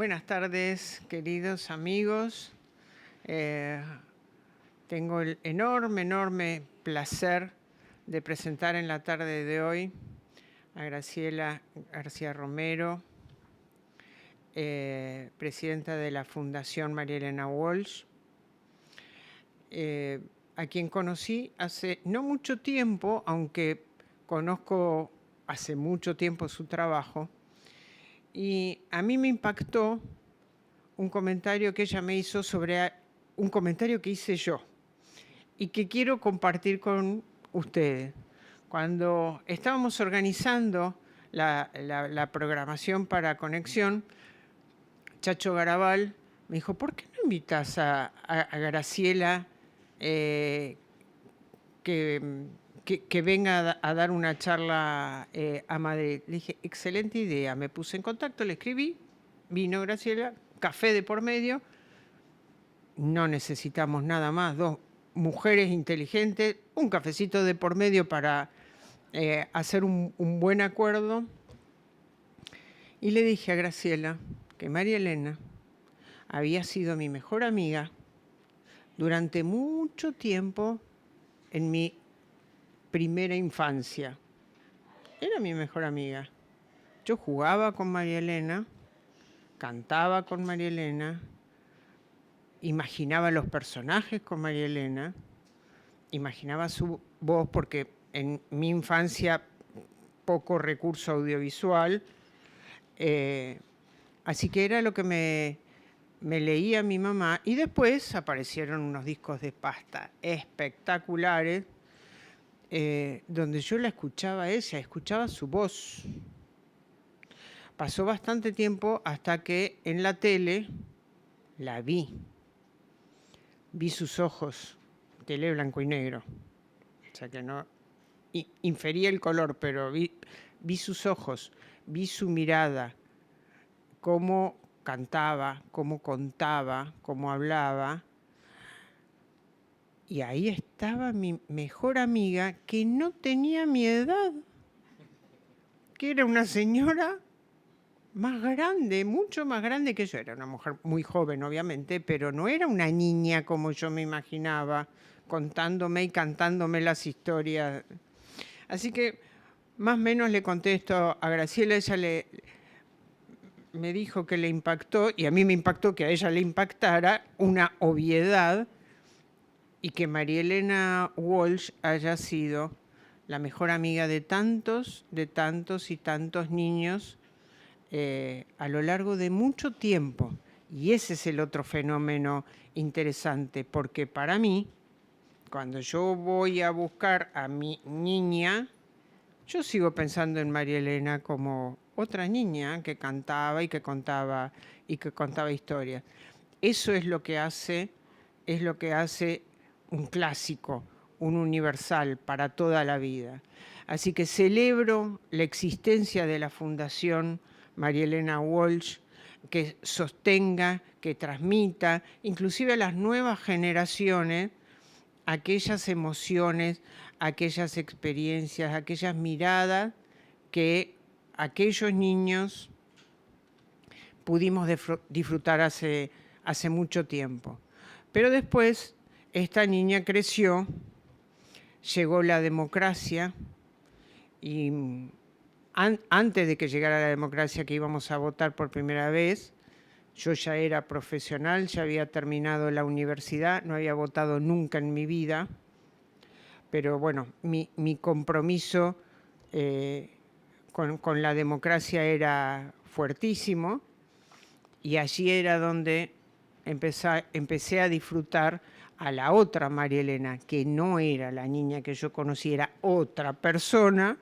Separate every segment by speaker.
Speaker 1: Buenas tardes, queridos amigos. Tengo el enorme placer de presentar en la tarde de hoy a Graciela García Romero, presidenta de la Fundación María Elena Walsh, a quien conocí hace no mucho tiempo, aunque conozco hace mucho tiempo su trabajo, y a mí me impactó un comentario que ella me hizo sobre un comentario que hice yo y que quiero compartir con ustedes. Cuando estábamos organizando la programación para Conexión, Chacho Garabal me dijo, ¿por qué no invitas a Graciela que venga a dar una charla a Madrid? Le dije, excelente idea. Me puse en contacto, le escribí, vino Graciela, café de por medio. No necesitamos nada más, dos mujeres inteligentes, un cafecito de por medio para hacer un buen acuerdo. Y le dije a Graciela que María Elena había sido mi mejor amiga durante mucho tiempo en mi primera infancia. Era mi mejor amiga. Yo jugaba con María Elena, cantaba con María Elena, imaginaba los personajes con María Elena, imaginaba su voz porque en mi infancia poco recurso audiovisual, así que era lo que me leía mi mamá, y después aparecieron unos discos de pasta espectaculares donde yo la escuchaba a ella, escuchaba su voz. Pasó bastante tiempo hasta que en la tele la vi sus ojos, tele blanco y negro, o sea que no infería el color, pero vi sus ojos, vi su mirada, cómo cantaba, cómo contaba, cómo hablaba. Y ahí estaba mi mejor amiga, que no tenía mi edad, que era una señora más grande, mucho más grande que yo. Era una mujer muy joven, obviamente, pero no era una niña como yo me imaginaba, contándome y cantándome las historias. Así que más o menos le contesto a Graciela, ella me dijo que le impactó, y a mí me impactó que a ella le impactara, una obviedad, y que María Elena Walsh haya sido la mejor amiga de tantos y tantos niños a lo largo de mucho tiempo. Y ese es el otro fenómeno interesante, porque para mí, cuando yo voy a buscar a mi niña, yo sigo pensando en María Elena como otra niña que cantaba y que contaba historias. Eso es lo que hace un clásico, un universal para toda la vida. Así que celebro la existencia de la Fundación María Elena Walsh, que sostenga, que transmita, inclusive a las nuevas generaciones, aquellas emociones, aquellas experiencias, aquellas miradas que aquellos niños pudimos disfrutar hace mucho tiempo. Pero después esta niña creció, llegó la democracia y antes de que llegara la democracia, que íbamos a votar por primera vez, yo ya era profesional, ya había terminado la universidad, no había votado nunca en mi vida, pero bueno, mi compromiso con la democracia era fuertísimo, y allí era donde empecé a disfrutar a la otra María Elena, que no era la niña que yo conocí, era otra persona,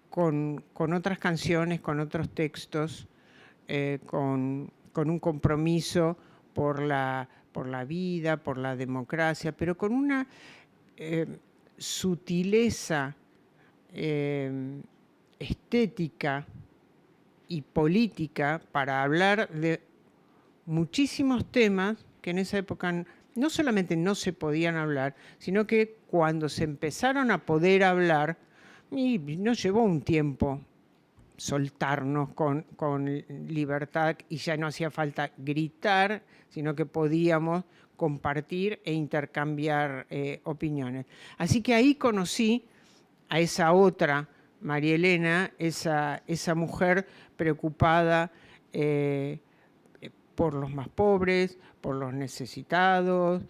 Speaker 1: con otras canciones, con otros textos, con un compromiso por la vida, por la democracia, pero con una sutileza estética y política para hablar de muchísimos temas que en esa época no solamente no se podían hablar, sino que cuando se empezaron a poder hablar, y nos llevó un tiempo soltarnos con libertad y ya no hacía falta gritar, sino que podíamos compartir e intercambiar opiniones. Así que ahí conocí a esa otra María Elena, esa mujer preocupada por los más pobres, por los necesitados,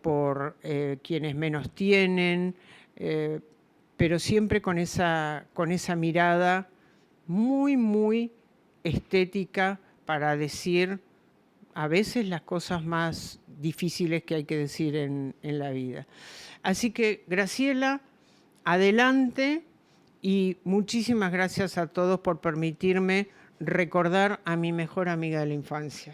Speaker 1: por quienes menos tienen, pero siempre con esa mirada muy, muy estética para decir a veces las cosas más difíciles que hay que decir en la vida. Así que, Graciela, adelante y muchísimas gracias a todos por permitirme recordar a mi mejor amiga de la infancia.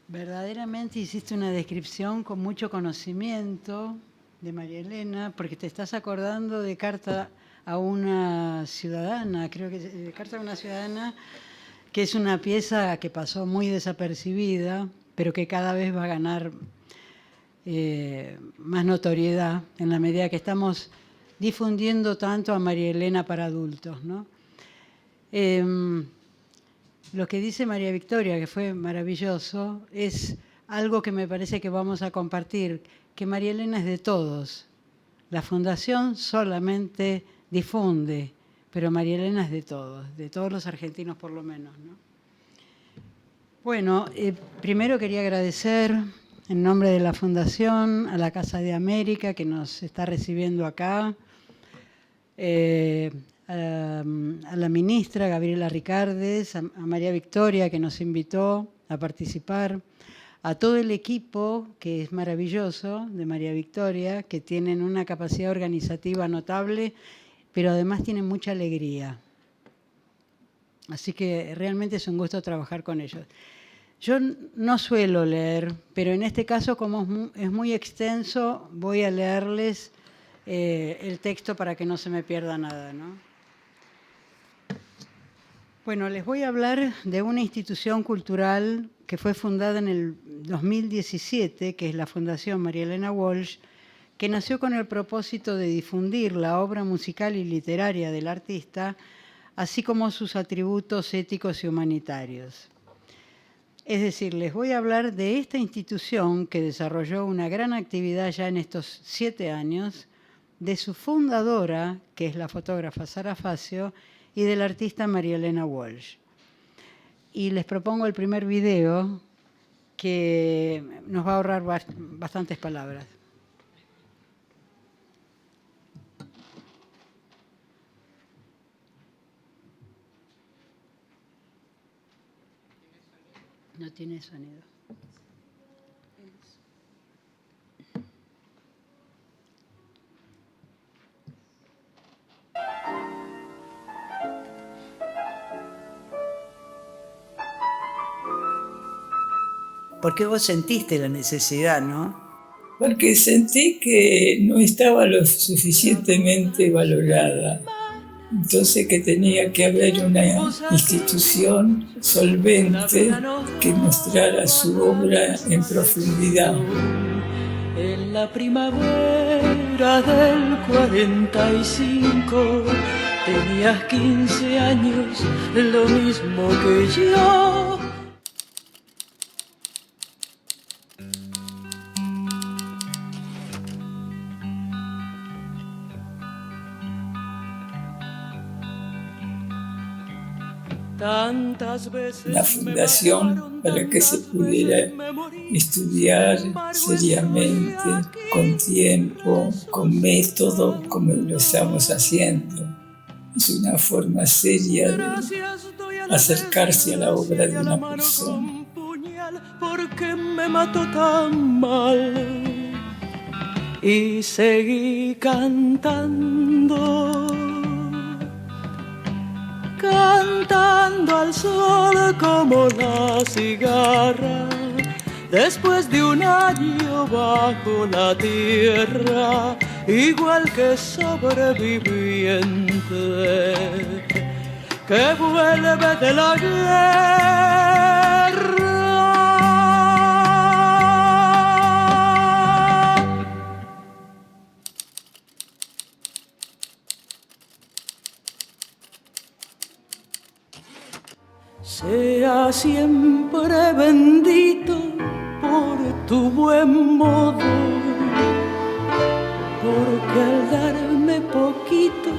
Speaker 2: Verdaderamente hiciste una descripción con mucho conocimiento de María Elena, porque te estás acordando de Carta a una ciudadana, creo que Carta a una ciudadana, que es una pieza que pasó muy desapercibida, pero que cada vez va a ganar más notoriedad en la medida que estamos difundiendo tanto a María Elena para adultos, ¿no? Lo que dice María Victoria, que fue maravilloso, es algo que me parece que vamos a compartir, que María Elena es de todos. La Fundación solamente difunde, pero María Elena es de todos los argentinos por lo menos, ¿no? Bueno, primero quería agradecer en nombre de la Fundación a la Casa de América que nos está recibiendo acá, a la ministra Gabriela Ricardes, a María Victoria que nos invitó a participar, a todo el equipo que es maravilloso de María Victoria, que tienen una capacidad organizativa notable, pero además tienen mucha alegría. Así que realmente es un gusto trabajar con ellos. Yo no suelo leer, pero en este caso, como es muy extenso, voy a leerles el texto para que no se me pierda nada, ¿no? Bueno, les voy a hablar de una institución cultural que fue fundada en el 2017, que es la Fundación María Elena Walsh, que nació con el propósito de difundir la obra musical y literaria del artista, así como sus atributos éticos y humanitarios. Es decir, les voy a hablar de esta institución que desarrolló una gran actividad ya en estos 7 años, de su fundadora, que es la fotógrafa Sara Facio, y del artista María Elena Walsh. Y les propongo el primer video que nos va a ahorrar bastantes palabras. No tiene sonido. Porque vos sentiste la necesidad, ¿no?
Speaker 3: Porque sentí que no estaba lo suficientemente valorada. Entonces que tenía que haber una institución solvente que mostrara su obra en profundidad.
Speaker 4: En la primavera del 45 tenías 15 años, lo mismo que yo.
Speaker 3: Una fundación para que se pudiera estudiar seriamente, con tiempo, con método, como lo estamos haciendo. Es una forma seria de acercarse a la obra de una persona.
Speaker 4: Porque me mató tan mal y seguí cantando al sol como la cigarra, después de un año bajo la tierra, igual que sobreviviente, que vuelve de la guerra. Sea siempre bendito por tu buen modo, porque al darme poquito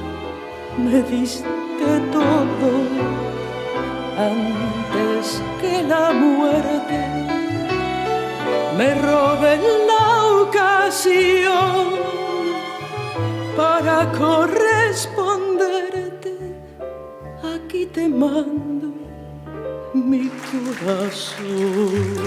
Speaker 4: me diste todo. Antes que la muerte me robe la ocasión para corresponderte, aquí te mando mi corazón.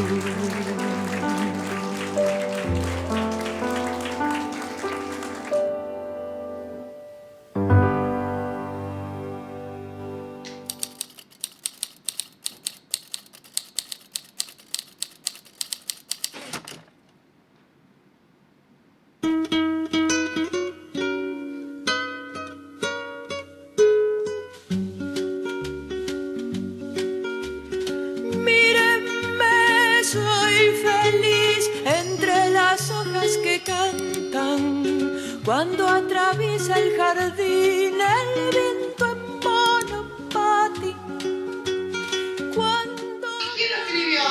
Speaker 4: Cuando atraviesa el jardín el viento en monopati. Cuando
Speaker 5: ¿quién lo escribió?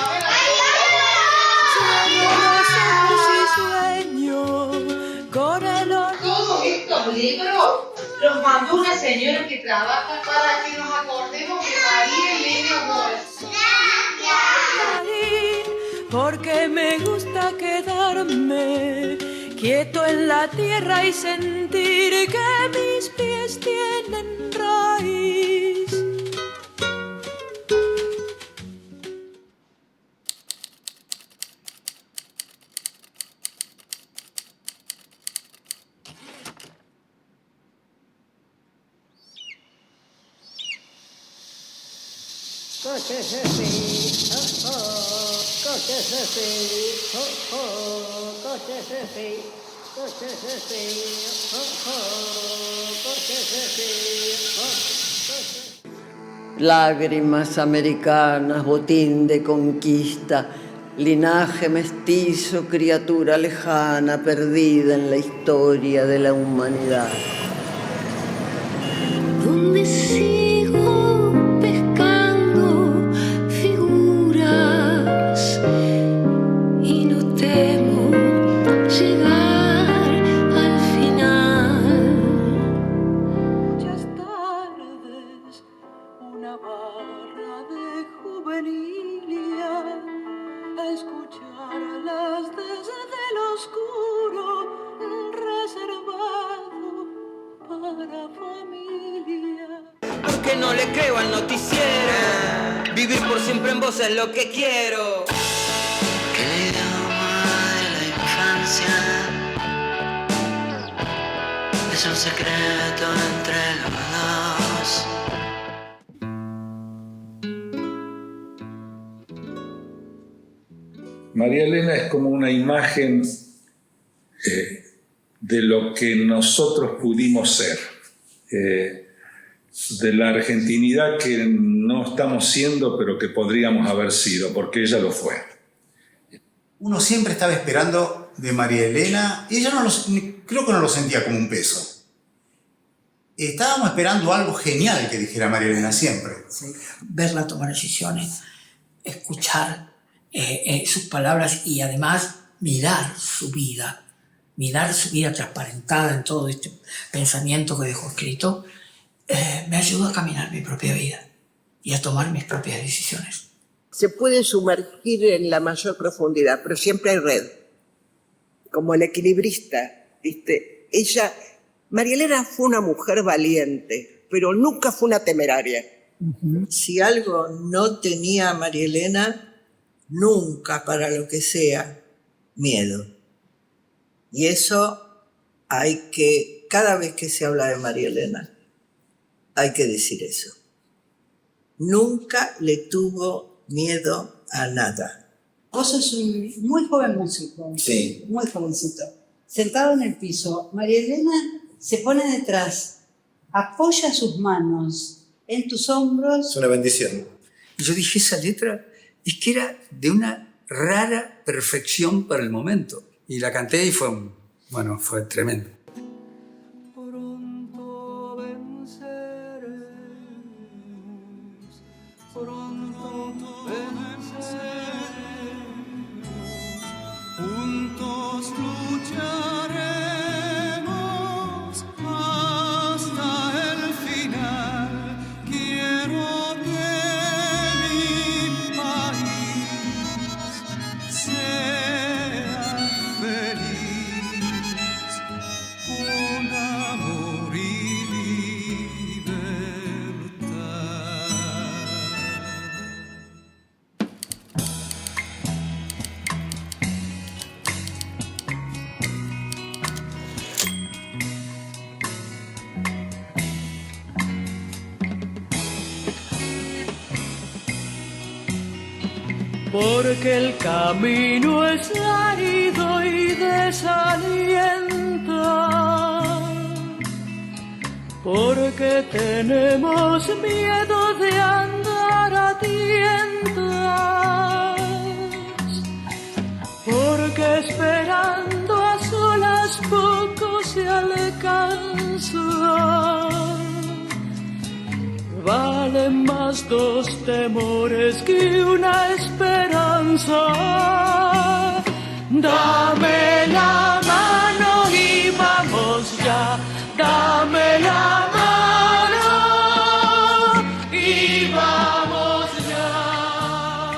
Speaker 4: cierro los ojos y sueño con el olor.
Speaker 5: Todos estos libros los mandó una señora que trabaja para que nos acordemos de María Elena Walsh.
Speaker 4: Porque me gusta quedarme quieto en la tierra y sentir que mis pies tienen raíz.
Speaker 6: Lágrimas americanas, botín de conquista, linaje mestizo, criatura lejana, perdida en la historia de la humanidad.
Speaker 7: Donde sigo pescando figuras y no temo llegar al final.
Speaker 4: Muchas tardes, una barra de juvenilia, a escucharlas desde el oscuro, reservado para familia.
Speaker 8: Porque no le creo al noticiero, vivir por siempre en vos es lo que quiero.
Speaker 7: Que el idioma de la infancia es un secreto entre los dos.
Speaker 9: María Elena es como una imagen de lo que nosotros pudimos ser, de la argentinidad que no estamos siendo, pero que podríamos haber sido, porque ella lo fue.
Speaker 10: Uno siempre estaba esperando de María Elena, y ella creo que no lo sentía como un peso. Estábamos esperando algo genial que dijera María Elena siempre.
Speaker 11: Sí, verla tomar decisiones, escuchar sus palabras y además mirar su vida transparentada en todo este pensamiento que dejó escrito, me ayudó a caminar mi propia vida y a tomar mis propias decisiones.
Speaker 12: Se puede sumergir en la mayor profundidad, pero siempre hay red. Como el equilibrista, ¿viste? María Elena fue una mujer valiente, pero nunca fue una temeraria.
Speaker 13: Si algo no tenía María Elena, nunca, para lo que sea, miedo. Y eso cada vez que se habla de María Elena, hay que decir eso. Nunca le tuvo miedo a nada.
Speaker 2: Vos sos un muy joven músico,
Speaker 10: sí,
Speaker 2: muy jovencito. Sentado en el piso, María Elena se pone detrás, apoya sus manos
Speaker 13: en tus hombros.
Speaker 14: Es una bendición.
Speaker 15: Y yo dije, esa letra es que era de una rara perfección para el momento. Y la canté y fue tremendo.
Speaker 4: Pronto venceremos, pronto venceremos, juntos lucharemos hasta el final. Quiero que mi país sea feliz, con amor y libertad. Porque el camino es árido y desalienta, porque tenemos miedo de andar a tientas, porque esperando a solas poco se alcanza. Valen más dos temores que una esperanza. Dame la mano y vamos ya. Dame la mano y vamos ya.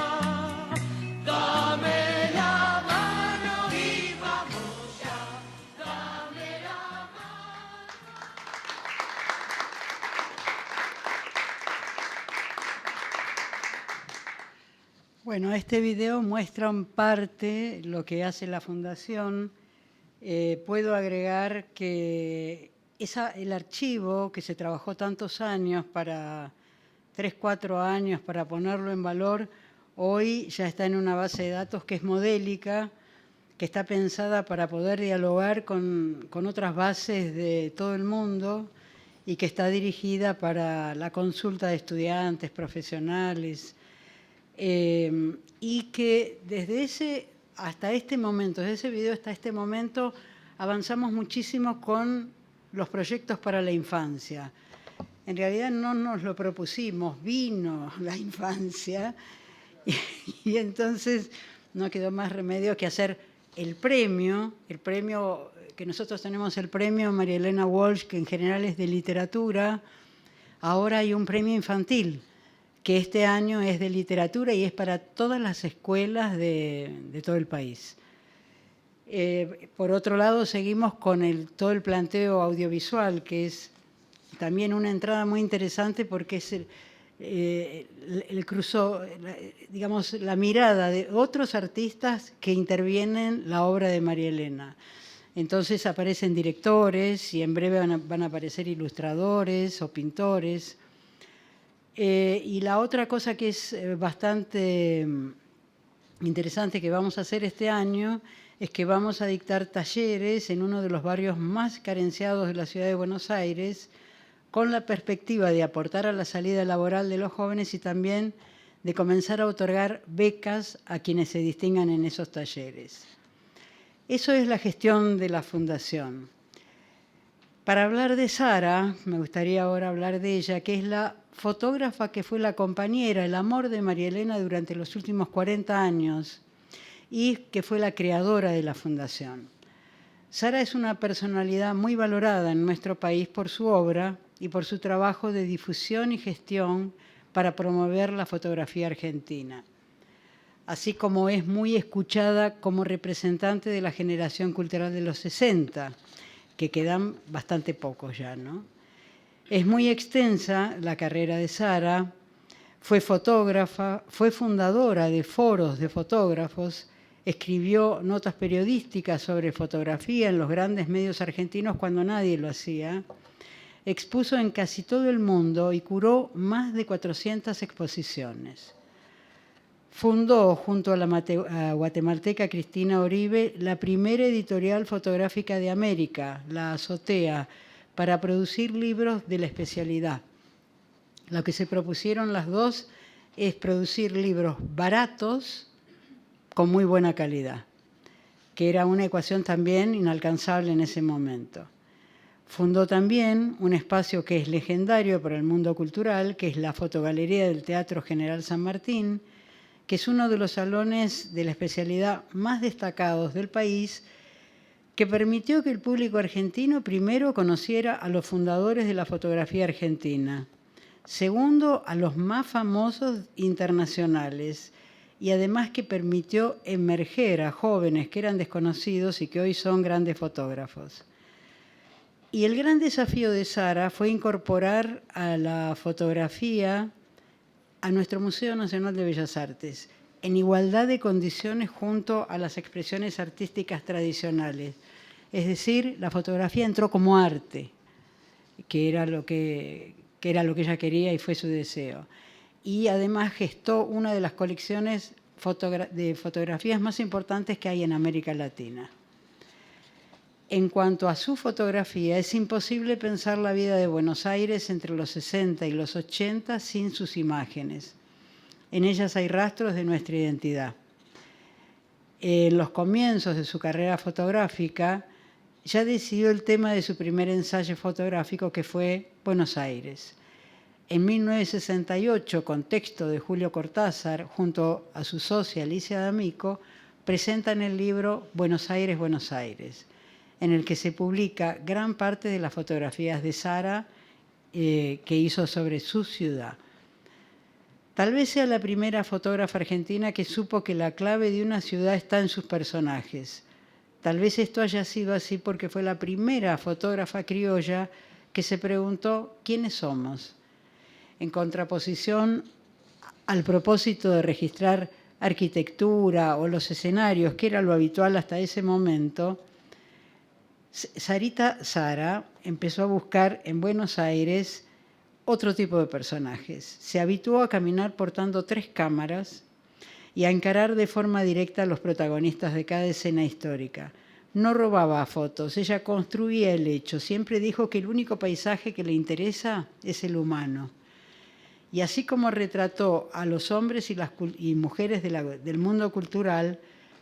Speaker 4: Dame la mano y vamos ya. Dame la
Speaker 2: Bueno, este video muestra en parte lo que hace la Fundación. Puedo agregar que el archivo que se trabajó tantos años, 3-4 años, para ponerlo en valor, hoy ya está en una base de datos que es modélica, que está pensada para poder dialogar con otras bases de todo el mundo y que está dirigida para la consulta de estudiantes, profesionales, y que desde ese video hasta este momento, avanzamos muchísimo con los proyectos para la infancia. En realidad no nos lo propusimos, vino la infancia y entonces no quedó más remedio que hacer el premio que nosotros tenemos, el premio María Elena Walsh, que en general es de literatura. Ahora hay un premio infantil, que este año es de literatura y es para todas las escuelas de todo el país. Por otro lado, seguimos con todo el planteo audiovisual, que es también una entrada muy interesante porque es la mirada de otros artistas que intervienen en la obra de María Elena. Entonces aparecen directores y en breve van a aparecer ilustradores o pintores. Y la otra cosa que es bastante interesante que vamos a hacer este año es que vamos a dictar talleres en uno de los barrios más carenciados de la ciudad de Buenos Aires, con la perspectiva de aportar a la salida laboral de los jóvenes y también de comenzar a otorgar becas a quienes se distingan en esos talleres. Eso es la gestión de la Fundación. Para hablar de Sara, me gustaría ahora hablar de ella, que es la fotógrafa que fue la compañera, el amor de María Elena durante los últimos 40 años y que fue la creadora de la Fundación. Sara es una personalidad muy valorada en nuestro país por su obra y por su trabajo de difusión y gestión para promover la fotografía argentina, así como es muy escuchada como representante de la generación cultural de los 60, que quedan bastante pocos ya, ¿no? Es muy extensa la carrera de Sara, fue fotógrafa, fue fundadora de foros de fotógrafos, escribió notas periodísticas sobre fotografía en los grandes medios argentinos cuando nadie lo hacía, expuso en casi todo el mundo y curó más de 400 exposiciones. Fundó, junto a la guatemalteca Cristina Oribe, la primera editorial fotográfica de América, La Azotea, para producir libros de la especialidad. Lo que se propusieron las dos es producir libros baratos con muy buena calidad, que era una ecuación también inalcanzable en ese momento. Fundó también un espacio que es legendario para el mundo cultural, que es la Fotogalería del Teatro General San Martín, que es uno de los salones de la especialidad más destacados del país, que permitió que el público argentino primero conociera a los fundadores de la fotografía argentina, segundo a los más famosos internacionales, y además que permitió emerger a jóvenes que eran desconocidos y que hoy son grandes fotógrafos. Y el gran desafío de Sara fue incorporar a la fotografía a nuestro Museo Nacional de Bellas Artes, en igualdad de condiciones junto a las expresiones artísticas tradicionales. Es decir, la fotografía entró como arte, que era lo que ella quería y fue su deseo. Y además gestó una de las colecciones de fotografías más importantes que hay en América Latina. En cuanto a su fotografía, es imposible pensar la vida de Buenos Aires entre los 60 y los 80 sin sus imágenes. En ellas hay rastros de nuestra identidad. En los comienzos de su carrera fotográfica, ya decidió el tema de su primer ensayo fotográfico, que fue Buenos Aires. En 1968, con texto de Julio Cortázar, junto a su socia Alicia D'Amico, presentan el libro Buenos Aires, Buenos Aires, en el que se publica gran parte de las fotografías de Sara que hizo sobre su ciudad. Tal vez sea la primera fotógrafa argentina que supo que la clave de una ciudad está en sus personajes. Tal vez esto haya sido así porque fue la primera fotógrafa criolla que se preguntó ¿quiénes somos? En contraposición al propósito de registrar arquitectura o los escenarios, que era lo habitual hasta ese momento, Sarita Sara empezó a buscar en Buenos Aires otro tipo de personajes. Se habituó a caminar portando 3 cámaras y a encarar de forma directa a los protagonistas de cada escena histórica. No robaba fotos, ella construía el hecho. Siempre dijo que el único paisaje que le interesa es el humano. Y así como retrató a los hombres y mujeres del mundo cultural,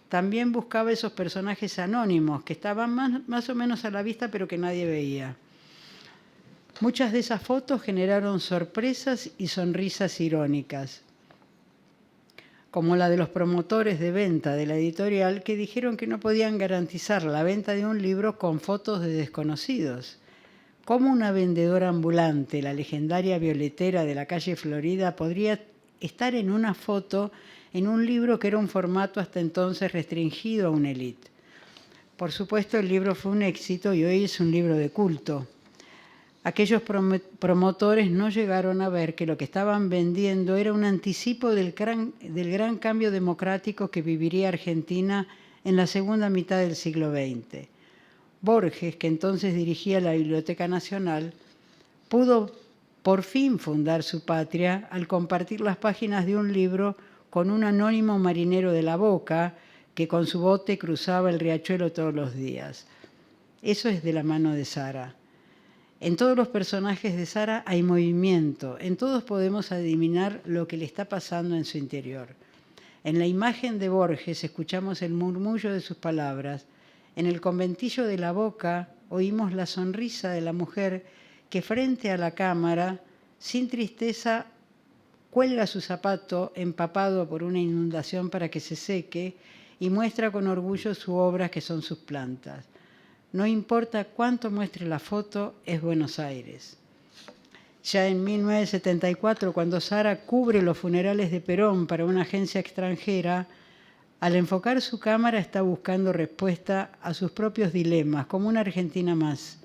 Speaker 2: también buscaba esos personajes anónimos que estaban más o menos a la vista, pero que nadie veía. Muchas de esas fotos generaron sorpresas y sonrisas irónicas, como la de los promotores de venta de la editorial, que dijeron que no podían garantizar la venta de un libro con fotos de desconocidos. ¿Cómo una vendedora ambulante, la legendaria violetera de la calle Florida, podría estar en una foto en un libro que era un formato hasta entonces restringido a una élite? Por supuesto, el libro fue un éxito y hoy es un libro de culto. Aquellos promotores no llegaron a ver que lo que estaban vendiendo era un anticipo del gran cambio democrático que viviría Argentina en la segunda mitad del siglo XX. Borges, que entonces dirigía la Biblioteca Nacional, pudo por fin fundar su patria al compartir las páginas de un libro con un anónimo marinero de La Boca que con su bote cruzaba el riachuelo todos los días. Eso es de la mano de Sara. En todos los personajes de Sara hay movimiento, en todos podemos adivinar lo que le está pasando en su interior. En la imagen de Borges escuchamos el murmullo de sus palabras. En el conventillo de La Boca oímos la sonrisa de la mujer que frente a la cámara, sin tristeza, cuelga su zapato empapado por una inundación para que se seque y muestra con orgullo su obra, que son sus plantas. No importa cuánto muestre la foto, es Buenos Aires. Ya en 1974, cuando Sara cubre los funerales de Perón para una agencia extranjera, al enfocar su cámara está buscando respuesta a sus propios dilemas, como una argentina más.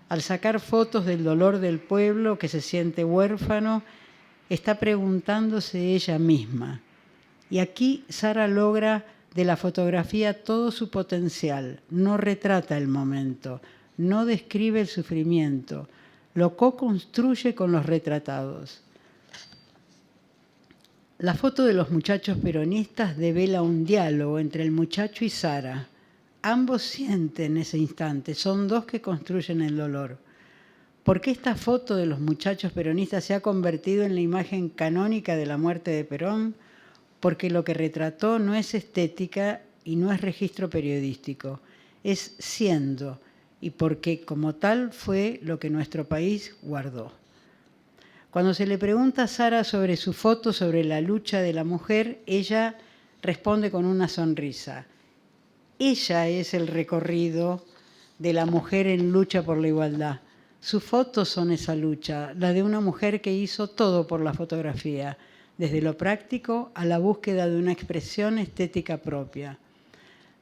Speaker 2: Al sacar fotos del dolor del pueblo que se siente huérfano, está preguntándose ella misma. Y aquí Sara logra de la fotografía todo su potencial. No retrata el momento, no describe el sufrimiento, lo co-construye con los retratados. La foto de los muchachos peronistas devela un diálogo entre el muchacho y Sara. Ambos sienten ese instante, son dos que construyen el dolor. ¿Por qué esta foto de los muchachos peronistas se ha convertido en la imagen canónica de la muerte de Perón? Porque lo que retrató no es estética y no es registro periodístico, es siendo, y porque como tal fue lo que nuestro país guardó. Cuando se le pregunta a Sara sobre su foto, sobre la lucha de la mujer, ella responde con una sonrisa. Ella es el recorrido de la mujer en lucha por la igualdad. Sus fotos son esa lucha, la de una mujer que hizo todo por la fotografía, desde lo práctico a la búsqueda de una expresión estética propia.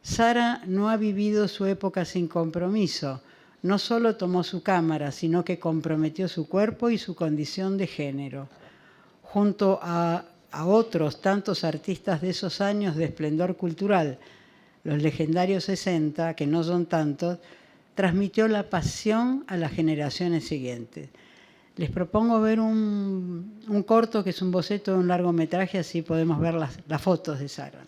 Speaker 2: Sara no ha vivido su época sin compromiso. No solo tomó su cámara, sino que comprometió su cuerpo y su condición de género. Junto a otros tantos artistas de esos años de esplendor cultural, los legendarios 60, que no son tantos, transmitió la pasión a las generaciones siguientes. Les propongo ver un corto que es un boceto de un largometraje, así podemos ver las fotos de Sara.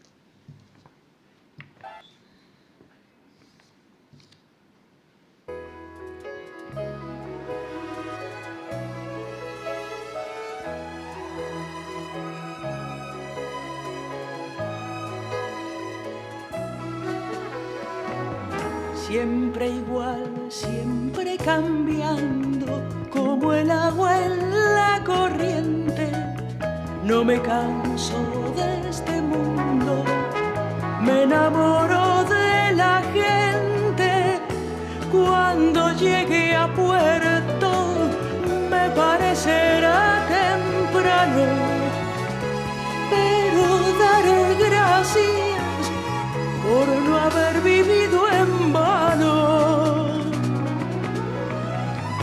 Speaker 4: Siempre igual, siempre cambiando, como el agua en la corriente. No me canso de este mundo, me enamoro de la gente. Cuando llegue a puerto, me parecerá temprano, pero daré gracias por no haber vivido en vano.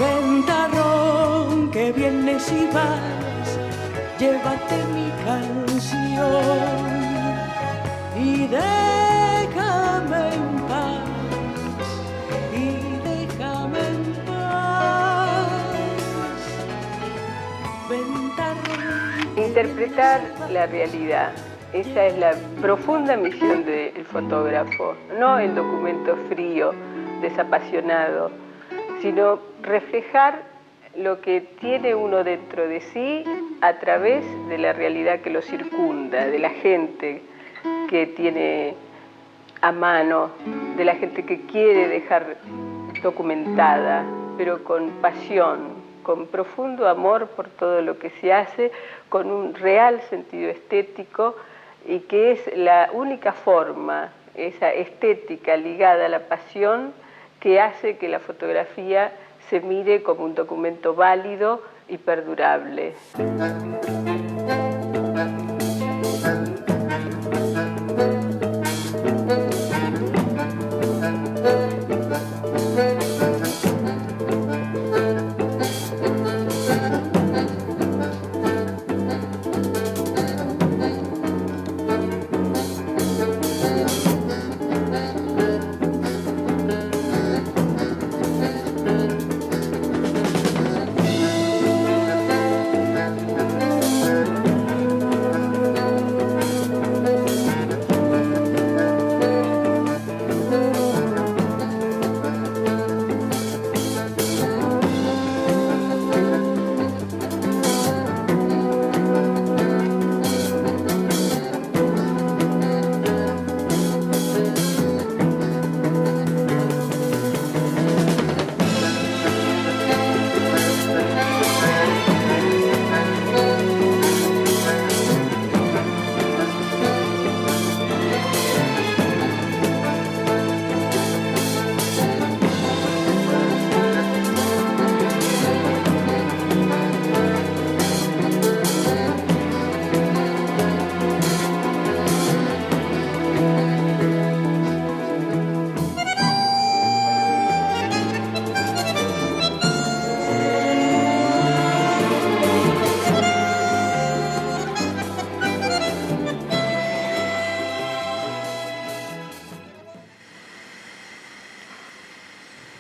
Speaker 4: Ventarrón que vienes y vas, llévate mi canción y déjame en paz, y déjame en paz. Ventarrón.
Speaker 14: Interpretar la realidad. Esa es la profunda misión del fotógrafo, no el documento frío, desapasionado, sino reflejar lo que tiene uno dentro de sí a través de la realidad que lo circunda, de la gente que tiene a mano, de la gente que quiere dejar documentada, pero con pasión, con profundo amor por todo lo que se hace, con un real sentido estético, y que es la única forma, esa estética ligada a la pasión, que hace que la fotografía se mire como un documento válido y perdurable.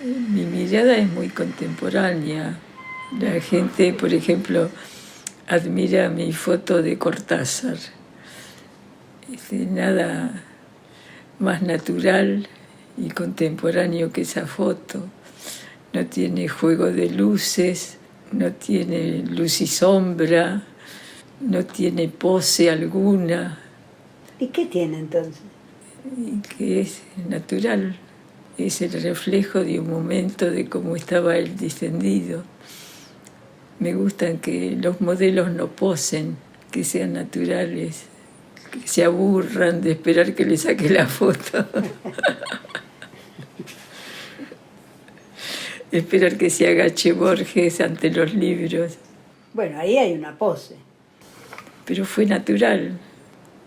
Speaker 3: Mi mirada es muy contemporánea. La gente, por ejemplo, admira mi foto de Cortázar. Nada más natural y contemporáneo que esa foto. no tiene juego de luces, no tiene luz y sombra, no tiene pose alguna.
Speaker 2: ¿Y qué tiene entonces?
Speaker 3: Y que es natural, es el reflejo de un momento de cómo estaba él distendido. Me gustan que los modelos no posen, que sean naturales, que se aburran de esperar que le saque la foto. Esperar que se agache Borges ante los libros.
Speaker 2: Bueno, ahí hay una pose.
Speaker 3: Pero fue natural.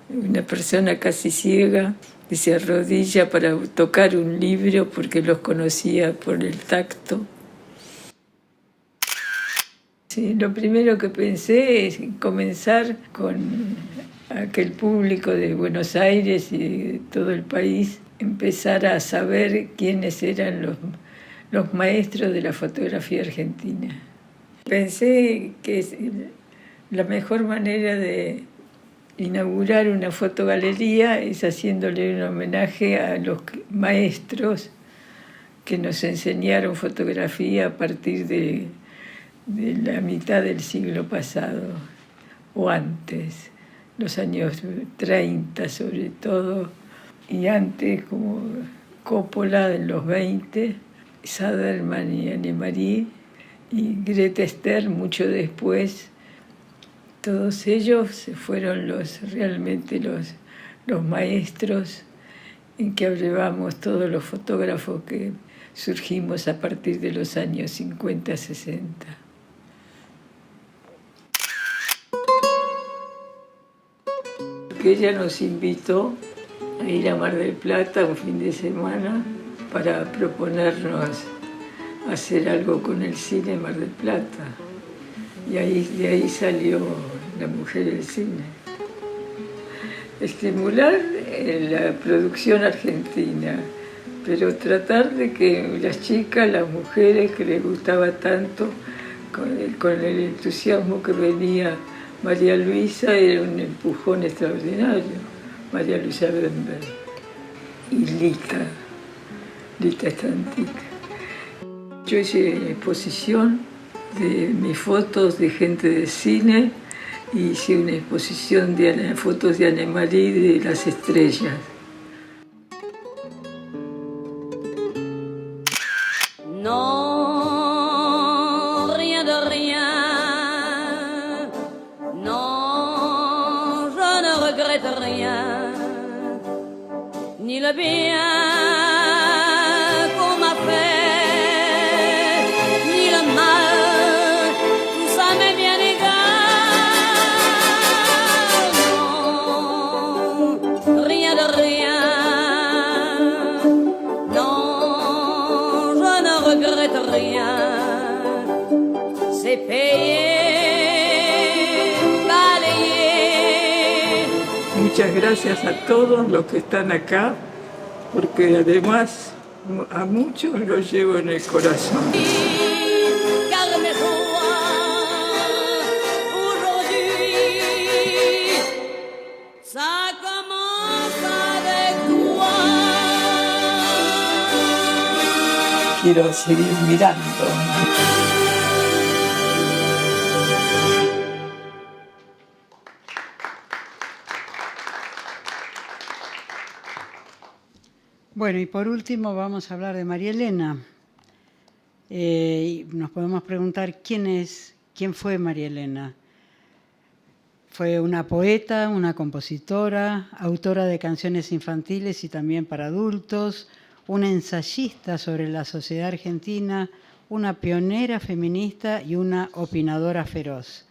Speaker 3: Una persona casi ciega que se arrodilla para tocar un libro porque los conocía por el tacto. Sí, lo primero que pensé es comenzar con aquel público de Buenos Aires y de todo el país, empezar a saber quiénes eran los maestros de la fotografía argentina. Pensé que la mejor manera de inaugurar una fotogalería es haciéndole un homenaje a los maestros que nos enseñaron fotografía a partir de la mitad del siglo pasado o antes, los años 30 sobre todo, y antes como Coppola en los 20, Saderman y Annemarie y Greta Stern mucho después. Todos ellos fueron realmente los maestros en que llevamos todos los fotógrafos que surgimos a partir de los años 50, 60. Que ella nos invitó a ir a Mar del Plata un fin de semana para proponernos hacer algo con el cine en Mar del Plata. Y de ahí salió La Mujer del Cine. Estimular la producción argentina, pero tratar de que las chicas, las mujeres que les gustaba tanto, con el entusiasmo que venía María Luisa, era un empujón extraordinario. María Luisa Bember y Lita Estantica. Yo hice exposición de mis fotos de gente de cine y hice una exposición de fotos de Annemarie de las estrellas.
Speaker 4: Non, rien de rien. Non, je ne regrette rien. Ni le bien qu'on m'a fait, ni le mal, tout ça m'est bien égal. Non, rien de rien. Non, je ne regrette rien. C'est payé, balayé.
Speaker 3: Muchas gracias a todos los que están acá, porque además a muchos los llevo en el corazón.
Speaker 4: Car mes joies, aujourd'hui, ça commence avec toi.
Speaker 3: Quiero seguir mirando.
Speaker 2: Bueno, y por último vamos a hablar de María Elena. Y nos podemos preguntar quién fue María Elena. Fue una poeta, una compositora, autora de canciones infantiles y también para adultos, una ensayista sobre la sociedad argentina, una pionera feminista y una opinadora feroz.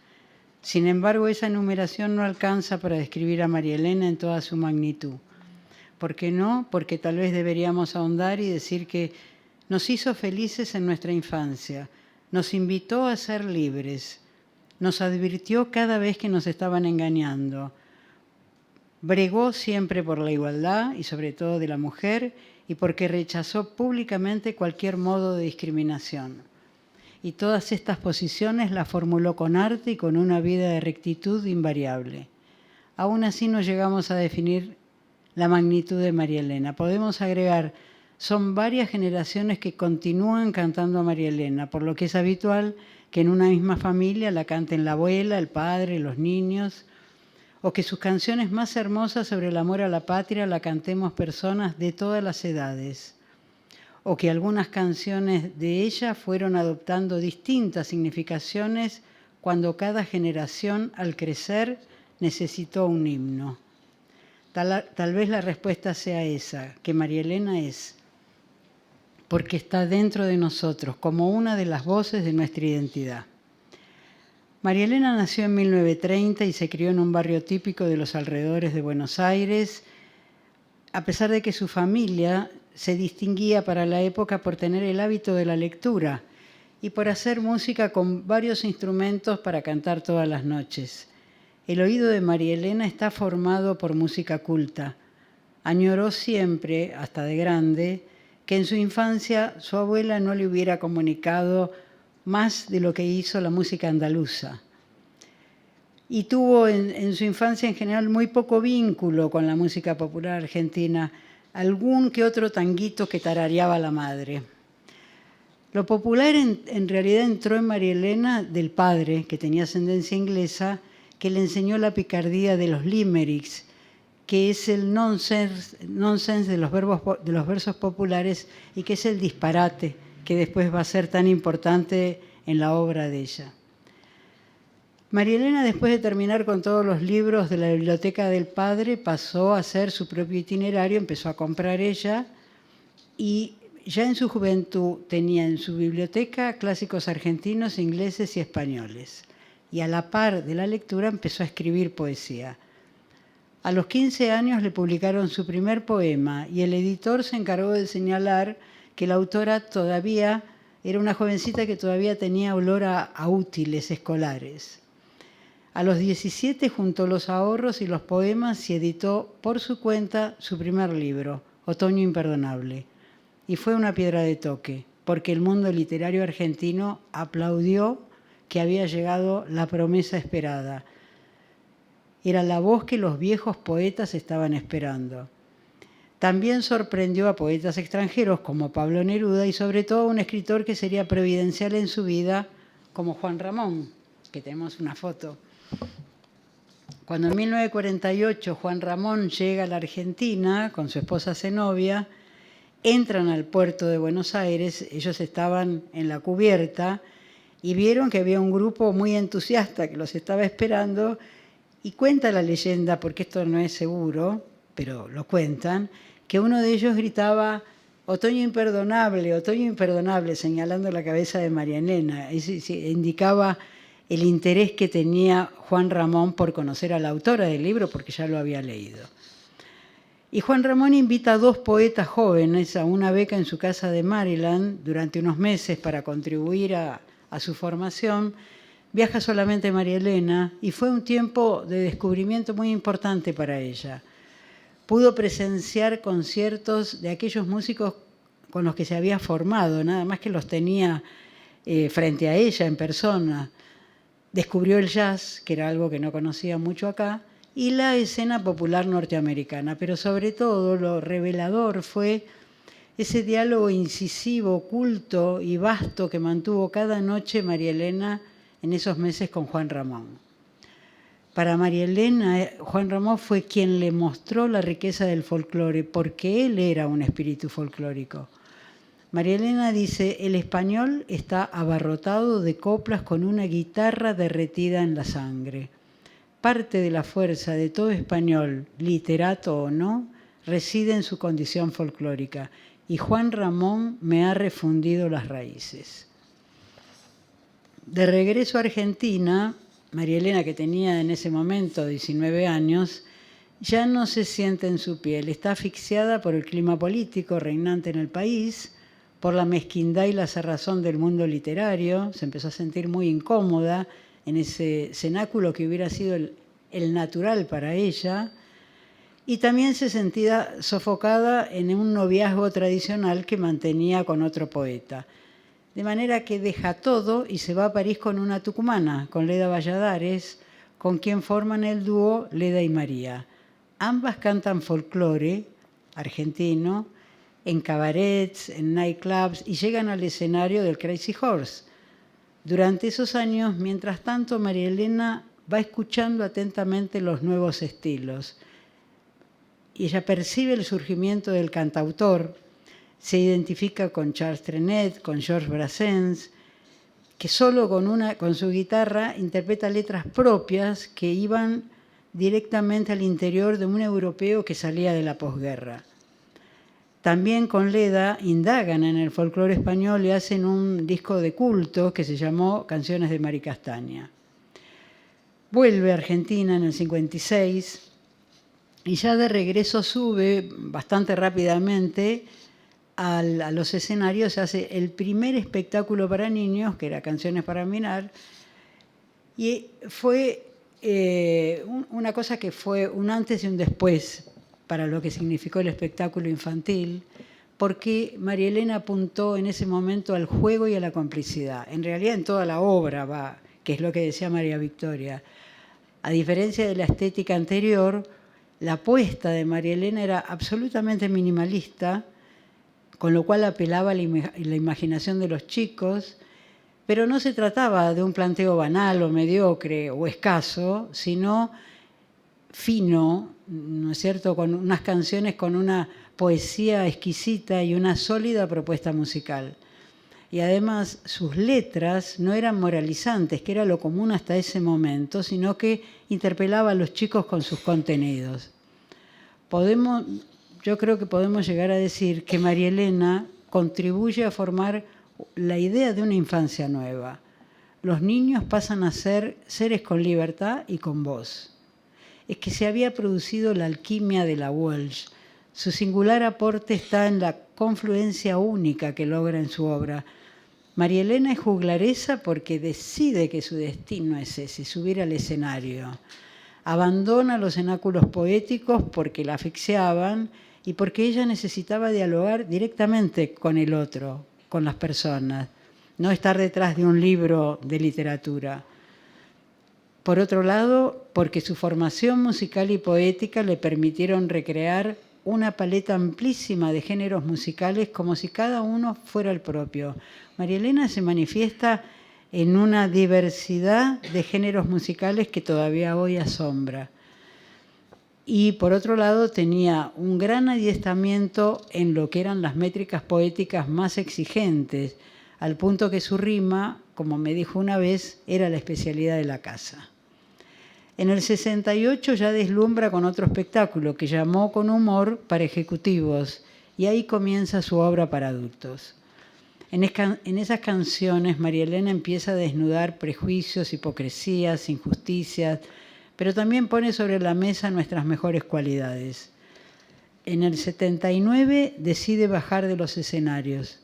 Speaker 2: Sin embargo, esa enumeración no alcanza para describir a María Elena en toda su magnitud. ¿Por qué no? Porque tal vez deberíamos ahondar y decir que nos hizo felices en nuestra infancia, nos invitó a ser libres, nos advirtió cada vez que nos estaban engañando, bregó siempre por la igualdad y sobre todo de la mujer y porque rechazó públicamente cualquier modo de discriminación. Y todas estas posiciones las formuló con arte y con una vida de rectitud invariable. Aún así no llegamos a definir la magnitud de María Elena. Podemos agregar Son varias generaciones que continúan cantando a María Elena, por lo que es habitual que en una misma familia la canten la abuela, el padre, los niños, o que sus canciones más hermosas sobre el amor a la patria la cantemos personas de todas las edades, o que algunas canciones de ella fueron adoptando distintas significaciones cuando cada generación, al crecer, necesitó un himno. Tal vez la respuesta sea esa, que María Elena es, porque está dentro de nosotros, como una de las voces de nuestra identidad. María Elena nació en 1930 y se crió en un barrio típico de los alrededores de Buenos Aires, a pesar de que su familia se distinguía para la época por tener el hábito de la lectura y por hacer música con varios instrumentos para cantar todas las noches. El oído de María Elena está formado por música culta. Añoró siempre, hasta de grande, que en su infancia su abuela no le hubiera comunicado más de lo que hizo la música andaluza. Y tuvo en su infancia en general muy poco vínculo con la música popular argentina, algún que otro tanguito que tarareaba la madre. Lo popular en realidad entró en María Elena del padre, que tenía ascendencia inglesa, que le enseñó la picardía de los limericks, que es el nonsense de los versos populares y que es el disparate que después va a ser tan importante en la obra de ella. María Elena, después de terminar con todos los libros de la biblioteca del padre, pasó a hacer su propio itinerario, empezó a comprar ella y ya en su juventud tenía en su biblioteca clásicos argentinos, ingleses y españoles. Y a la par de la lectura empezó a escribir poesía. A los 15 años le publicaron su primer poema y el editor se encargó de señalar que la autora todavía era una jovencita que todavía tenía olor a útiles escolares. A los 17 juntó los ahorros y los poemas y editó por su cuenta su primer libro, Otoño Imperdonable. Y fue una piedra de toque, porque el mundo literario argentino aplaudió que había llegado la promesa esperada. Era la voz que los viejos poetas estaban esperando. También sorprendió a poetas extranjeros como Pablo Neruda y sobre todo a un escritor que sería providencial en su vida como Juan Ramón, que tenemos una foto. Cuando en 1948 Juan Ramón llega a la Argentina con su esposa Zenobia, entran al puerto de Buenos Aires, ellos estaban en la cubierta y vieron que había un grupo muy entusiasta que los estaba esperando y cuenta la leyenda, porque esto no es seguro, pero lo cuentan, que uno de ellos gritaba Otoño imperdonable, señalando la cabeza de María Elena. Indicaba el interés que tenía Juan Ramón por conocer a la autora del libro, porque ya lo había leído. Y Juan Ramón invita a 2 poetas jóvenes a una beca en su casa de Maryland durante unos meses para contribuir a su formación. Viaja solamente María Elena y fue un tiempo de descubrimiento muy importante para ella. Pudo presenciar conciertos de aquellos músicos con los que se había formado, nada más que los tenía frente a ella en persona. Descubrió el jazz, que era algo que no conocía mucho acá, y la escena popular norteamericana. Pero sobre todo lo revelador fue ese diálogo incisivo, culto y vasto que mantuvo cada noche María Elena en esos meses con Juan Ramón. Para María Elena, Juan Ramón fue quien le mostró la riqueza del folclore, porque él era un espíritu folclórico. María Elena dice, el español está abarrotado de coplas con una guitarra derretida en la sangre. Parte de la fuerza de todo español, literato o no, reside en su condición folclórica, y Juan Ramón me ha refundido las raíces. De regreso a Argentina, María Elena, que tenía en ese momento 19 años, ya no se siente en su piel. Está asfixiada por el clima político reinante en el país, por la mezquindad y la cerrazón del mundo literario. Se empezó a sentir muy incómoda en ese cenáculo que hubiera sido el natural para ella. Y también se sentía sofocada en un noviazgo tradicional que mantenía con otro poeta. De manera que deja todo y se va a París con una tucumana, con Leda Valladares, con quien forman el dúo Leda y María. Ambas cantan folclore argentino en cabarets, en nightclubs y llegan al escenario del Crazy Horse. Durante esos años, mientras tanto, María Elena va escuchando atentamente los nuevos estilos. Y ella percibe el surgimiento del cantautor, se identifica con Charles Trenet, con Georges Brassens, que solo con su guitarra interpreta letras propias que iban directamente al interior de un europeo que salía de la posguerra. También con Leda indagan en el folclore español y hacen un disco de culto que se llamó Canciones de Mari Castaña. Vuelve a Argentina en el 56 y ya de regreso sube bastante rápidamente a los escenarios, hace el primer espectáculo para niños, que era Canciones para Mirar, y fue una cosa que fue un antes y un después para lo que significó el espectáculo infantil, porque María Elena apuntó en ese momento al juego y a la complicidad. En realidad en toda la obra va, que es lo que decía María Victoria. A diferencia de la estética anterior, la apuesta de María Elena era absolutamente minimalista, con lo cual apelaba a la imaginación de los chicos, pero no se trataba de un planteo banal o mediocre o escaso, sino fino, ¿no es cierto?, con unas canciones con una poesía exquisita y una sólida propuesta musical. Y además sus letras no eran moralizantes, que era lo común hasta ese momento, sino que interpelaba a los chicos con sus contenidos. Yo creo que podemos llegar a decir que María Elena contribuye a formar la idea de una infancia nueva. Los niños pasan a ser seres con libertad y con voz. Es que se había producido la alquimia de la Walsh. Su singular aporte está en la confluencia única que logra en su obra. María Elena es juglaresa porque decide que su destino es ese, subir al escenario. Abandona los cenáculos poéticos porque la asfixiaban y porque ella necesitaba dialogar directamente con el otro, con las personas, no estar detrás de un libro de literatura. Por otro lado, porque su formación musical y poética le permitieron recrear una paleta amplísima de géneros musicales como si cada uno fuera el propio. María Elena se manifiesta en una diversidad de géneros musicales que todavía hoy asombra. Y por otro lado tenía un gran adiestramiento en lo que eran las métricas poéticas más exigentes, al punto que su rima, como me dijo una vez, era la especialidad de la casa. En el 68 ya deslumbra con otro espectáculo que llamó Con humor para ejecutivos, y ahí comienza su obra para adultos. En esas canciones María Elena empieza a desnudar prejuicios, hipocresías, injusticias, pero también pone sobre la mesa nuestras mejores cualidades. En el 79 decide bajar de los escenarios,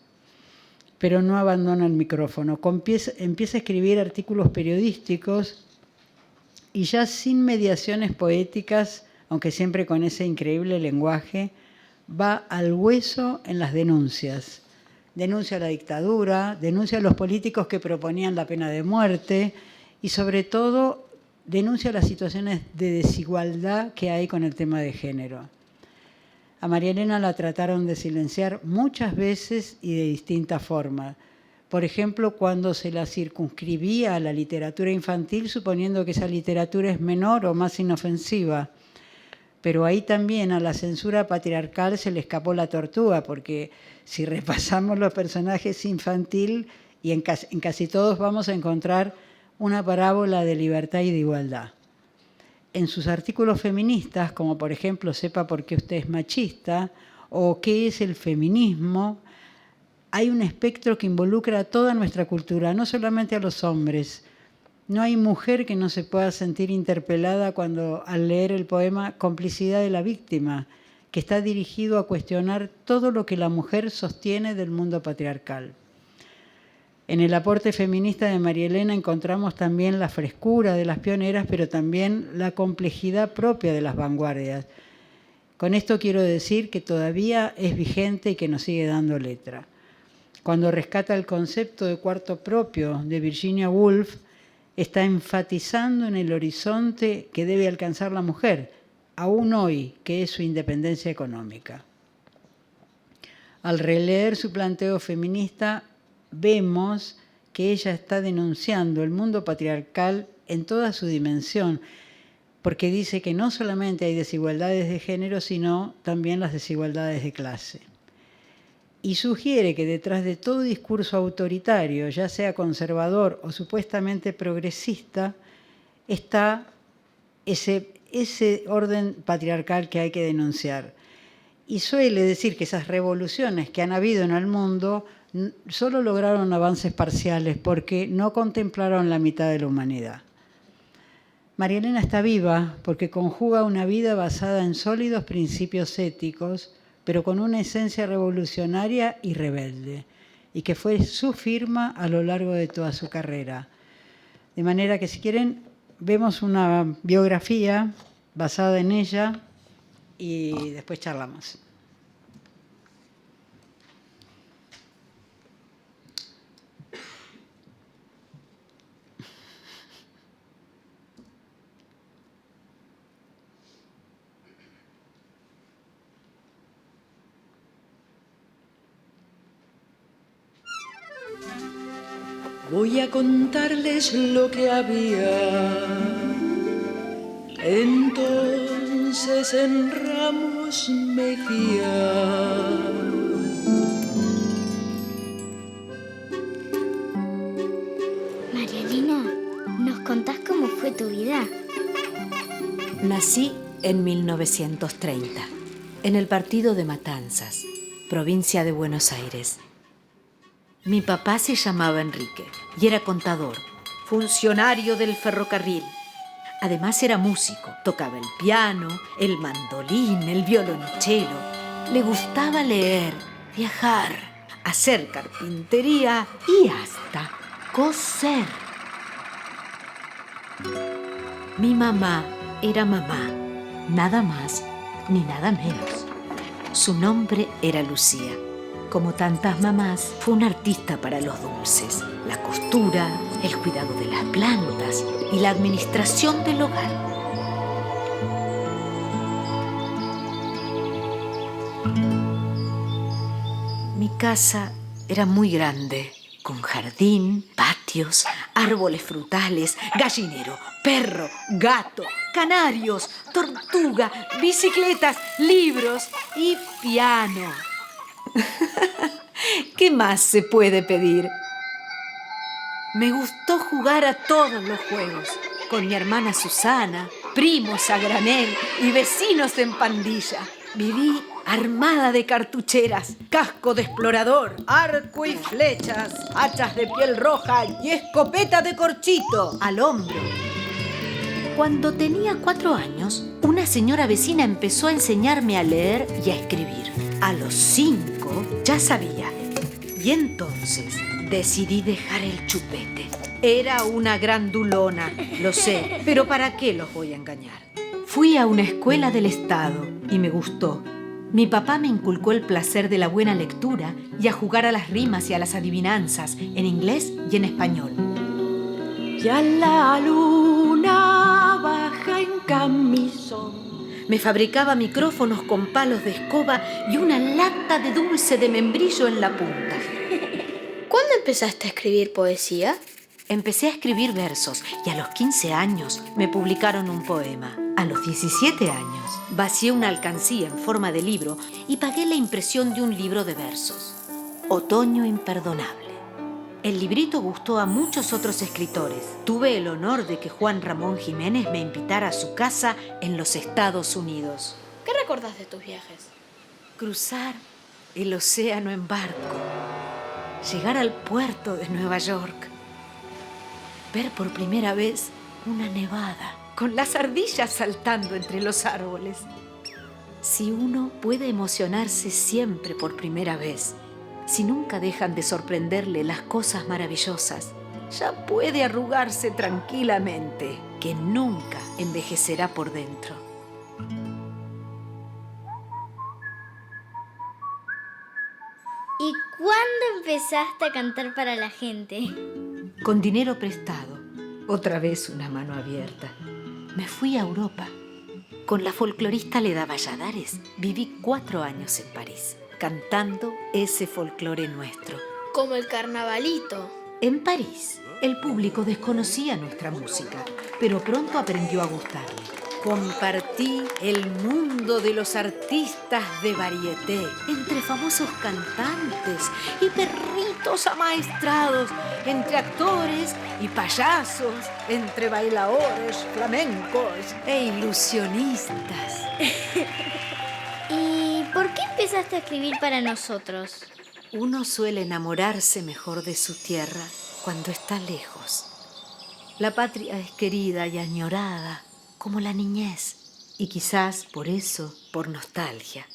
Speaker 2: pero no abandona el micrófono. Empieza a escribir artículos periodísticos y ya sin mediaciones poéticas, aunque siempre con ese increíble lenguaje, va al hueso en las denuncias. Denuncia la dictadura, denuncia a los políticos que proponían la pena de muerte y sobre todo denuncia las situaciones de desigualdad que hay con el tema de género. A María Elena la trataron de silenciar muchas veces y de distintas formas. Por ejemplo, cuando se la circunscribía a la literatura infantil, suponiendo que esa literatura es menor o más inofensiva. Pero ahí también a la censura patriarcal se le escapó la tortuga, porque si repasamos los personajes infantiles, y en casi todos vamos a encontrar una parábola de libertad y de igualdad. En sus artículos feministas, como por ejemplo Sepa por qué usted es machista, o ¿Qué es el feminismo?, hay un espectro que involucra a toda nuestra cultura, no solamente a los hombres. No hay mujer que no se pueda sentir interpelada al leer el poema Complicidad de la víctima, que está dirigido a cuestionar todo lo que la mujer sostiene del mundo patriarcal. En el aporte feminista de María Elena encontramos también la frescura de las pioneras, pero también la complejidad propia de las vanguardias. Con esto quiero decir que todavía es vigente y que nos sigue dando letra. Cuando rescata el concepto de cuarto propio de Virginia Woolf, está enfatizando en el horizonte que debe alcanzar la mujer, aún hoy, que es su independencia económica. Al releer su planteo feminista, vemos que ella está denunciando el mundo patriarcal en toda su dimensión, porque dice que no solamente hay desigualdades de género, sino también las desigualdades de clase. Y sugiere que detrás de todo discurso autoritario, ya sea conservador o supuestamente progresista, está ese orden patriarcal que hay que denunciar. Y suele decir que esas revoluciones que han habido en el mundo solo lograron avances parciales porque no contemplaron la mitad de la humanidad. María Elena está viva porque conjuga una vida basada en sólidos principios éticos, pero con una esencia revolucionaria y rebelde, y que fue su firma a lo largo de toda su carrera. De manera que, si quieren, vemos una biografía basada en ella y después charlamos.
Speaker 4: Voy a contarles lo que había entonces en Ramos Mejía.
Speaker 16: María Elena, ¿nos contás cómo fue tu vida?
Speaker 17: Nací en 1930, en el partido de Matanzas, provincia de Buenos Aires. Mi papá se llamaba Enrique y era contador, funcionario del ferrocarril. Además era músico, tocaba el piano, el mandolín, el violonchelo. Le gustaba leer, viajar, hacer carpintería y hasta coser. Mi mamá era mamá, nada más ni nada menos. Su nombre era Lucía. Como tantas mamás, fue una artista para los dulces, la costura, el cuidado de las plantas y la administración del hogar. Mi casa era muy grande, con jardín, patios, árboles frutales, gallinero, perro, gato, canarios, tortuga, bicicletas, libros y piano. ¿Qué más se puede pedir? Me gustó jugar a todos los juegos, con mi hermana Susana, primos a granel y vecinos en pandilla. Viví armada de cartucheras, casco de explorador, arco y flechas, hachas de piel roja y escopeta de corchito al hombro. Cuando tenía 4 años, una señora vecina empezó a enseñarme a leer y a escribir. A los 5 ya sabía. Y entonces decidí dejar el chupete. Era una grandulona, lo sé, pero ¿para qué los voy a engañar? Fui a una escuela del Estado y me gustó. Mi papá me inculcó el placer de la buena lectura y a jugar a las rimas y a las adivinanzas, en inglés y en español.
Speaker 4: Ya la luna baja en camisón.
Speaker 17: Me fabricaba micrófonos con palos de escoba y una lata de dulce de membrillo en la punta.
Speaker 16: ¿Cuándo empezaste a escribir poesía?
Speaker 17: Empecé a escribir versos y a los 15 años me publicaron un poema. A los 17 años vacié una alcancía en forma de libro y pagué la impresión de un libro de versos. Otoño imperdonable. El librito gustó a muchos otros escritores. Tuve el honor de que Juan Ramón Jiménez me invitara a su casa en los Estados Unidos.
Speaker 16: ¿Qué recordás de tus viajes?
Speaker 17: Cruzar el océano en barco. Llegar al puerto de Nueva York. Ver por primera vez una nevada, con las ardillas saltando entre los árboles. Si uno puede emocionarse siempre por primera vez, si nunca dejan de sorprenderle las cosas maravillosas, ya puede arrugarse tranquilamente, que nunca envejecerá por dentro.
Speaker 16: ¿Y cuándo empezaste a cantar para la gente?
Speaker 17: Con dinero prestado, otra vez una mano abierta. Me fui a Europa. Con la folclorista Leda Valladares viví 4 años en París. cantando ese folclore nuestro.
Speaker 18: Como el carnavalito.
Speaker 17: En París, el público desconocía nuestra música, pero pronto aprendió a gustarle. Compartí el mundo de los artistas de varieté, entre famosos cantantes y perritos amaestrados, entre actores y payasos, entre bailadores flamencos e ilusionistas.
Speaker 16: ¿Y por qué empezaste a escribir para nosotros?
Speaker 17: Uno suele enamorarse mejor de su tierra cuando está lejos. La patria es querida y añorada, como la niñez. Y quizás por eso, por nostalgia,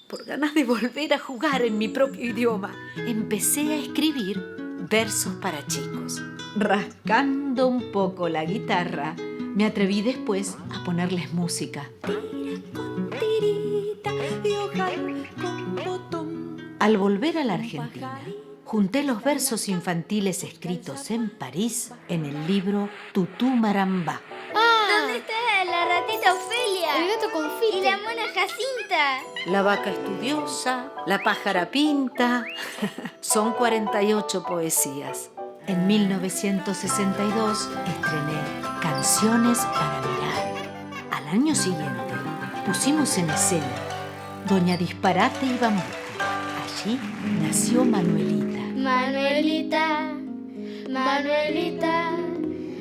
Speaker 17: por ganas de volver a jugar en mi propio idioma, empecé a escribir versos para chicos. Rascando un poco la guitarra, me atreví después a ponerles música. Al volver a la Argentina, junté los versos infantiles escritos en París en el libro Tutú Marambá.
Speaker 16: ¿Dónde está la ratita Ofelia?
Speaker 18: El gato Confite.
Speaker 16: Y la mona Jacinta.
Speaker 17: La vaca estudiosa, la pájara pinta. Son 48 poesías. En 1962 estrené Canciones para mirar. Al año siguiente pusimos en escena Doña Disparate y Bambuco. Allí nació Manuelita.
Speaker 16: Manuelita, Manuelita,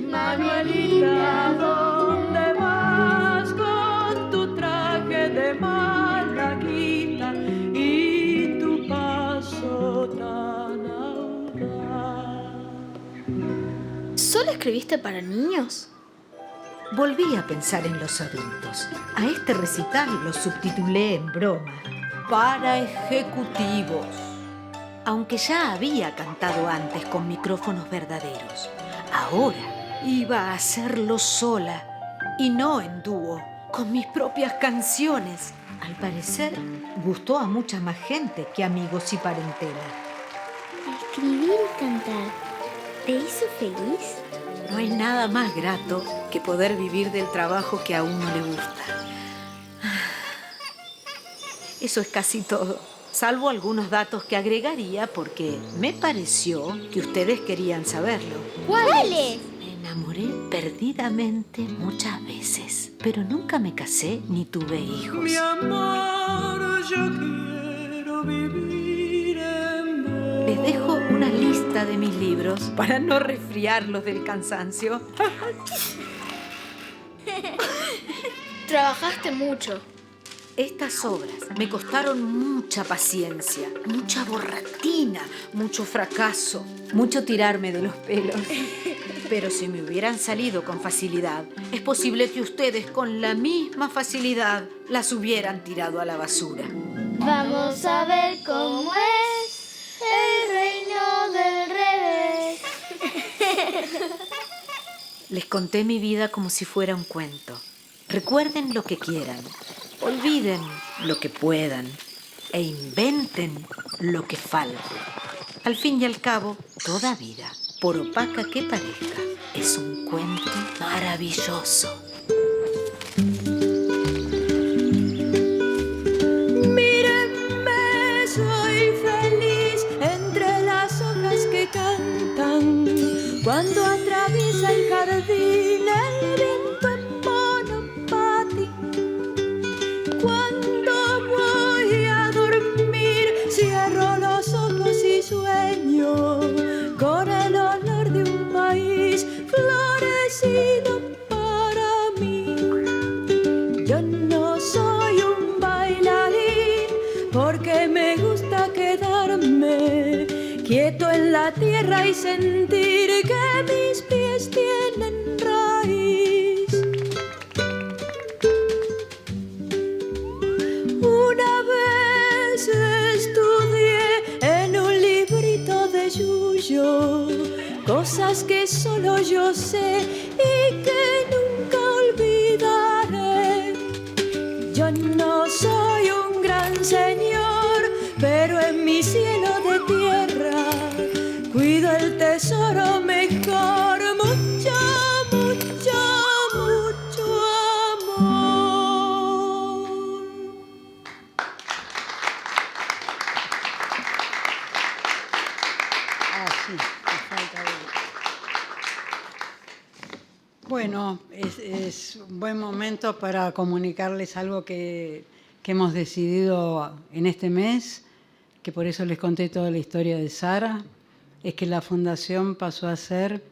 Speaker 16: Manuelita,
Speaker 4: ¿dónde vas con tu traje de malaquita y tu paso tan audaz?
Speaker 18: ¿Solo escribiste para niños?
Speaker 17: Volví a pensar en los adultos. A este recital lo subtitulé en broma: para ejecutivos. Aunque ya había cantado antes con micrófonos verdaderos, ahora iba a hacerlo sola y no en dúo, con mis propias canciones. Al parecer, gustó a mucha más gente que amigos y parentela.
Speaker 16: Escribir y cantar, ¿te hizo feliz?
Speaker 17: No hay nada más grato que poder vivir del trabajo que a uno le gusta. Eso es casi todo, salvo algunos datos que agregaría porque me pareció que ustedes querían saberlo.
Speaker 16: ¿Cuáles?
Speaker 17: Me enamoré perdidamente muchas veces, pero nunca me casé ni tuve hijos.
Speaker 4: Mi amor, yo quiero vivir en vos.
Speaker 17: Les dejo una lista de mis libros para no resfriarlos del cansancio.
Speaker 18: Trabajaste mucho.
Speaker 17: Estas obras me costaron mucha paciencia, mucha borratina, mucho fracaso, mucho tirarme de los pelos. Pero si me hubieran salido con facilidad, es posible que ustedes con la misma facilidad las hubieran tirado a la basura.
Speaker 16: Vamos a ver cómo es el reino del revés.
Speaker 17: Les conté mi vida como si fuera un cuento. Recuerden lo que quieran. Olviden lo que puedan e inventen lo que falte. Al fin y al cabo, toda vida, por opaca que parezca, es un cuento maravilloso.
Speaker 4: Mírenme, soy feliz entre las hojas que cantan. Cuando atraviesa el jardín el viento en monopatín. Cuando voy a dormir cierro los ojos y sueño con el olor de un país florecido para mí. Yo no soy un bailarín porque me gusta quedarme quieto en la tierra y sentir que mis pies tienen raíz. Una vez estudié en un librito de Yuyo cosas que solo yo sé y que nunca olvidaré. Yo no soy un gran señor, pero en mi cielo de tierra cuido el tesoro mejor. Mucho, mucho, mucho amor.
Speaker 2: sí, me falta uno. Bueno, es un buen momento para comunicarles algo que hemos decidido en este mes, que por eso les conté toda la historia de Sara, es que la fundación pasó a ser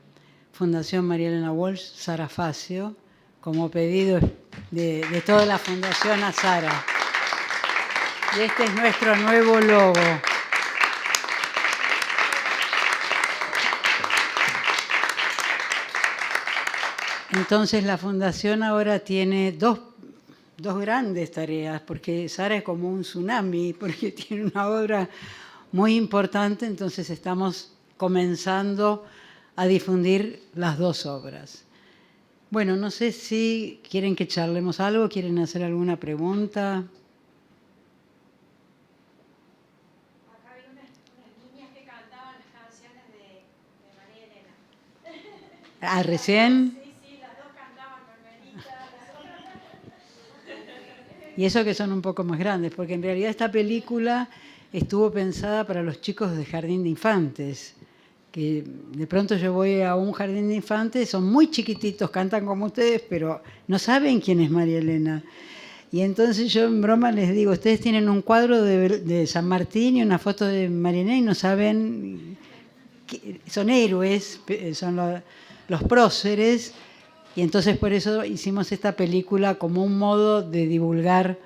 Speaker 2: Fundación María Elena Walsh Sara Facio, como pedido de toda la fundación a Sara. Y este es nuestro nuevo logo. Entonces la fundación ahora tiene dos grandes tareas, porque Sara es como un tsunami, porque tiene una obra muy importante, entonces estamos comenzando a difundir las dos obras. Bueno, no sé si quieren que charlemos algo, quieren hacer alguna pregunta.
Speaker 17: Acá había unas niñas que cantaban las canciones de María Elena.
Speaker 2: Ah, ¿recién?
Speaker 17: Sí, las dos cantaban Carmelita.
Speaker 2: Y eso que son un poco más grandes, porque en realidad esta película estuvo pensada para los chicos de jardín de infantes, que de pronto yo voy a un jardín de infantes, son muy chiquititos, cantan como ustedes, pero no saben quién es María Elena. Y entonces yo en broma les digo, ustedes tienen un cuadro de San Martín y una foto de María Elena y no saben, son héroes, son los próceres, y entonces por eso hicimos esta película como un modo de divulgar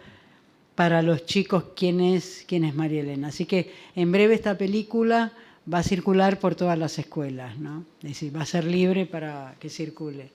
Speaker 2: para los chicos quién es María Elena. Así que en breve esta película va a circular por todas las escuelas, ¿no? Es decir, va a ser libre para que circule.